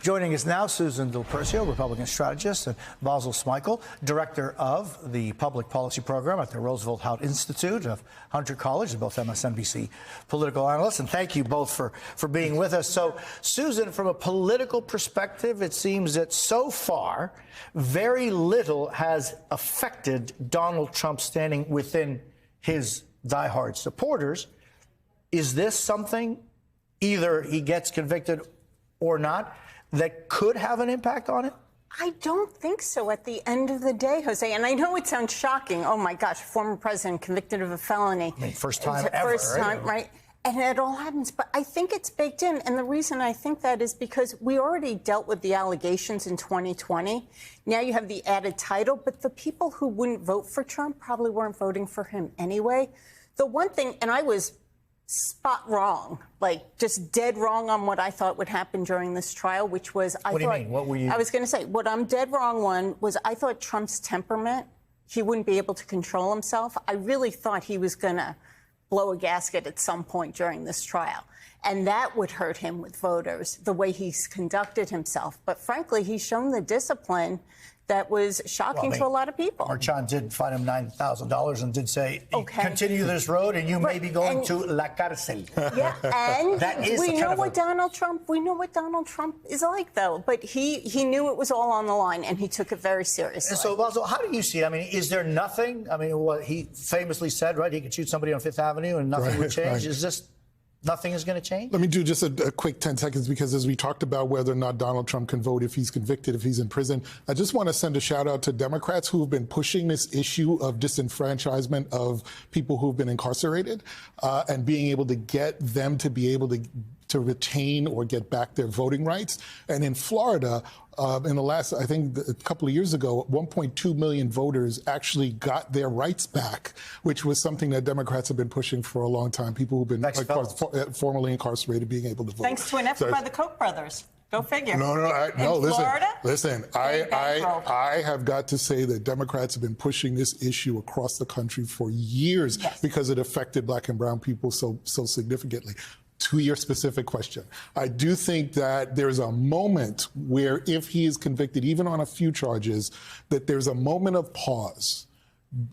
Joining us now, Susan Del Percio, Republican strategist, and Basil Smikle, director of the Public Policy Program at the Roosevelt Hout Institute of Hunter College, both MSNBC political analysts. And thank you both for being with us. So, Susan, from a political perspective, it seems that so far, very little has affected Donald Trump standing within his diehard supporters. Is this something, either he gets convicted or not, that could have an impact on it? I don't think so at the end of the day, Jose. And I know it sounds shocking. Oh, my gosh, former president convicted of a felony. I mean, first time ever. First time, right? And it all happens. But I think it's baked in. And the reason I think that is because we already dealt with the allegations in 2020. Now you have the added title. But the people who wouldn't vote for Trump probably weren't voting for him anyway. The one thing, and I was spot wrong, like just dead wrong on what I thought would happen during this trial, which was What do you mean? What were you? I was going to say, what I'm dead wrong on was I thought Trump's temperament, he wouldn't be able to control himself. I really thought he was going to blow a gasket at some point during this trial. And that would hurt him with voters, the way he's conducted himself. But frankly, he's shown the discipline that was shocking to a lot of people. Marchand did fine him $9,000 and did say, continue this road and you may be going to la cárcel. Yeah, and that is we know what Donald Trump is like, though. But he knew it was all on the line, and he took it very seriously. And so, Basil, how do you see it? I mean, is there nothing? I mean, what he famously said, right? He could shoot somebody on Fifth Avenue and nothing would change. Is this... Nothing is going to change? Let me do just a quick 10 seconds, because as we talked about whether or not Donald Trump can vote if he's convicted, if he's in prison, I just want to send a shout out to Democrats who have been pushing this issue of disenfranchisement of people who've been incarcerated and being able to get them to be able to retain or get back their voting rights. And in Florida, in the last, I think a couple of years ago, 1.2 million voters actually got their rights back, which was something that Democrats have been pushing for a long time. People who've been formerly incarcerated being able to vote. Thanks to an effort by the Koch brothers. Go figure. Listen, I have got to say that Democrats have been pushing this issue across the country for years because it affected black and brown people so significantly. To your specific question, I do think that there's a moment where if he is convicted, even on a few charges, that there's a moment of pause.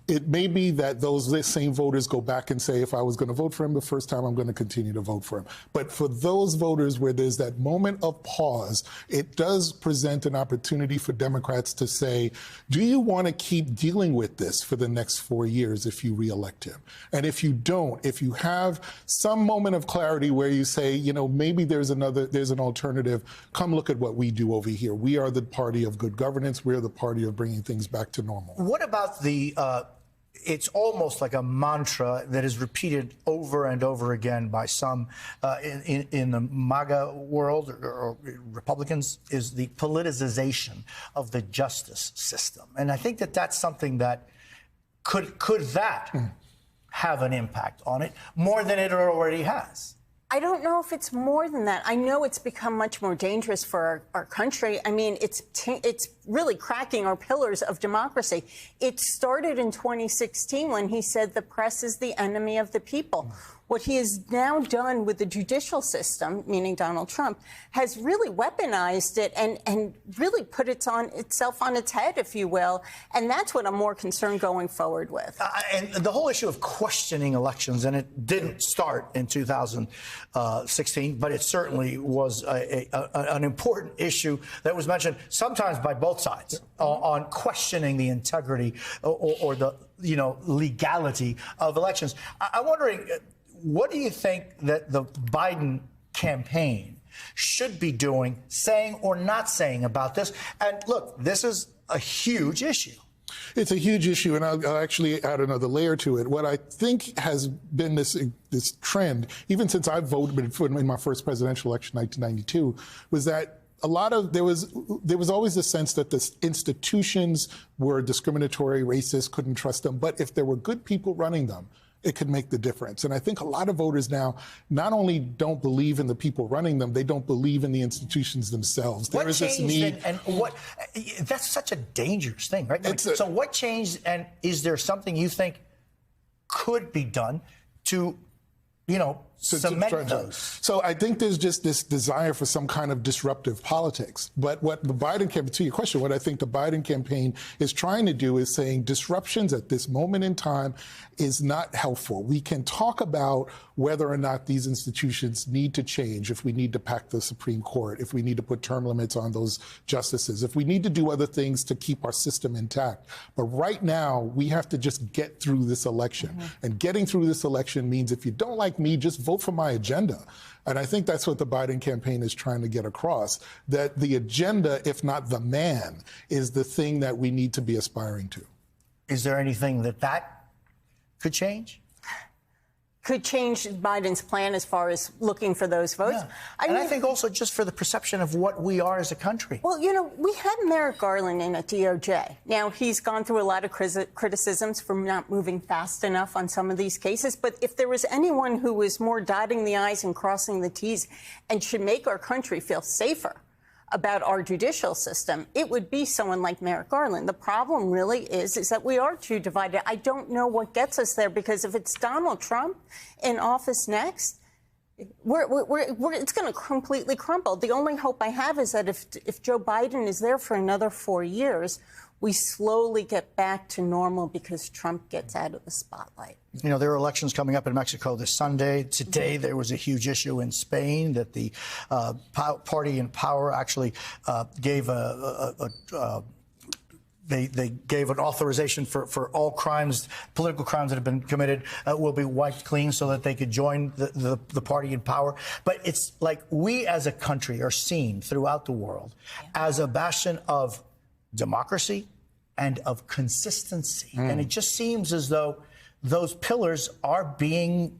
It may be that those same voters go back and say, if I was going to vote for him the first time, I'm going to continue to vote for him. But for those voters where there's that moment of pause, it does present an opportunity for Democrats to say, do you want to keep dealing with this for the next 4 years if you reelect him? And if you don't, if you have some moment of clarity where you say, you know, maybe there's an alternative, come look at what we do over here. We are the party of good governance. We're the party of bringing things back to normal. What about the it's almost like a mantra that is repeated over and over again by some in the MAGA world or Republicans, is the politicization of the justice system. And I think that that's something that could that have an impact on it more than it already has. I don't know if it's more than that. I know it's become much more dangerous for our country. I mean, it's really cracking our pillars of democracy. It started in 2016 when he said the press is the enemy of the people. What he has now done with the judicial system, meaning Donald Trump, has really weaponized it and really put itself on its head, if you will. And that's what I'm more concerned going forward with. And the whole issue of questioning elections, and it didn't start in 2016, but it certainly was an important issue that was mentioned sometimes by both sides on questioning the integrity or the legality of elections. I'm wondering, what do you think that the Biden campaign should be doing, saying or not saying about this? And look, this is a huge issue. It's a huge issue, and I'll actually add another layer to it. What I think has been this trend, even since I voted in my first presidential election, 1992, was that there was always a sense that the institutions were discriminatory, racist, couldn't trust them. But if there were good people running them, it could make the difference. And I think a lot of voters now not only don't believe in the people running them, they don't believe in the institutions themselves. There is this need. And what? That's such a dangerous thing, right? So what changed, and is there something you think could be done to, cement try those. So I think there's just this desire for some kind of disruptive politics. But what the Biden campaign, to your question, what I think the Biden campaign is trying to do is saying disruptions at this moment in time is not helpful. We can talk about whether or not these institutions need to change, if we need to pack the Supreme Court, if we need to put term limits on those justices, if we need to do other things to keep our system intact. But right now, we have to just get through this election. And getting through this election means if you don't like me, just vote for my agenda. And I think that's what the Biden campaign is trying to get across, that the agenda, if not the man, is the thing that we need to be aspiring to. Is there anything that could change? Could change Biden's plan as far as looking for those votes. Yeah. I think also just for the perception of what we are as a country. Well, you know, we had Merrick Garland in at DOJ. Now, he's gone through a lot of criticisms for not moving fast enough on some of these cases. But if there was anyone who was more dotting the I's and crossing the T's and should make our country feel safer about our judicial system, it would be someone like Merrick Garland. The problem really is that we are too divided. I don't know what gets us there, because if it's Donald Trump in office next, it's going to completely crumble. The only hope I have is that if Joe Biden is there for another 4 years, we slowly get back to normal because Trump gets out of the spotlight. You know, there are elections coming up in Mexico this Sunday. Today, there was a huge issue in Spain that the party in power actually gave they gave an authorization for all crimes, political crimes that have been committed will be wiped clean so that they could join the party in power. But it's like we as a country are seen throughout the world as a bastion of democracy and of consistency. And it just seems as though those pillars are being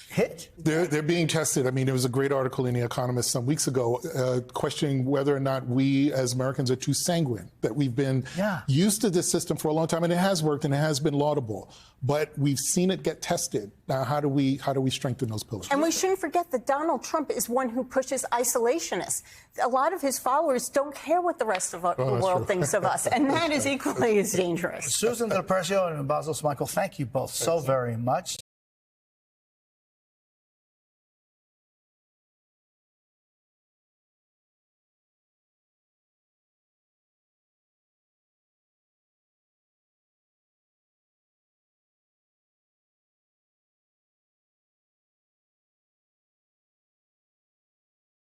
hit. They're being tested. I mean, there was a great article in The Economist some weeks ago questioning whether or not we as Americans are too sanguine, that we've been used to this system for a long time, and it has worked and it has been laudable. But we've seen it get tested. Now, how do we strengthen those pillars? And we shouldn't forget that Donald Trump is one who pushes isolationists. A lot of his followers don't care what the rest of the world thinks of us, and that is equally as dangerous. Susan Del Percio and Basil Smikle, thank you both so very much.